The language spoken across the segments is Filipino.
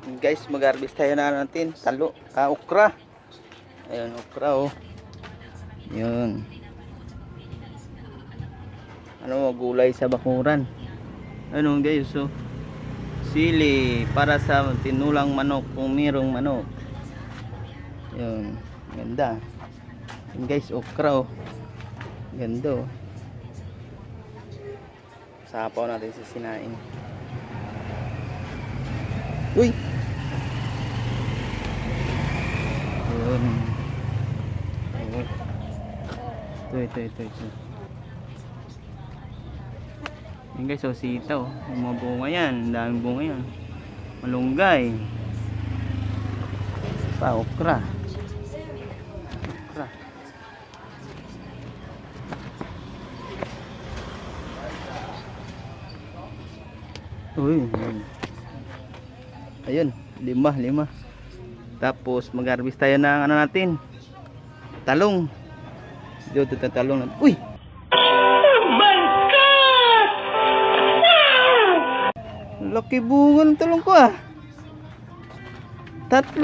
Guys, mag-harvest tayo na natin okra. Ayun, okra oh. Yun. Ano, gulay sa bakuran. Ano guys, so sili para sa tinulang manok kung mayroong manok. Yun, ganda. Yun guys, okra oh. Ganda oh. Sapaw natin sa sinaing. Uy! Yun. Ito. Yan guys, oh, sitaw. Yung mga bunga yan. Ang daming bunga yan. Malunggay. Okra. Uy. Ayun, lima. Tapos mag-harvest tayo ng ano natin. Talong. Dito talong natin. Uy! Laki bunga ng talong ko ah. 3.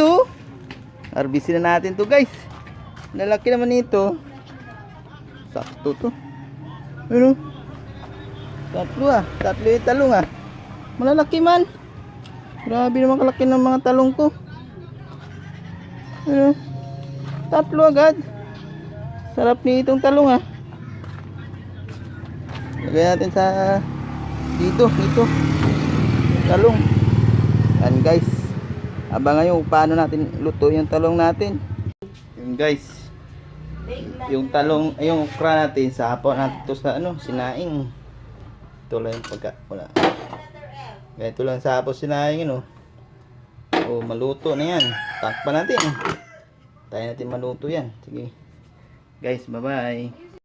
Harvestin na natin to guys. Lalaki naman ito. Sakto to. Ano? 3 ah. 3 yung talong ah. Malalaki man. Grabe naman kalaki ng mga talong ko. Ano? 3 agad. Sarap nitong talong ah. Lagay natin sa dito. Talong. Yan guys. Abangan nyo paano natin luto yung talong natin. Yun guys. Yung talong, yung okra natin, sapaw natin to sa ano, sinaing. Ito lang yung wala. Ganito lang sapaw sinaing yun oh. Oh, maluto na yan. Takpan natin. Tayo natin maluto yan. Sige. Guys, bye bye.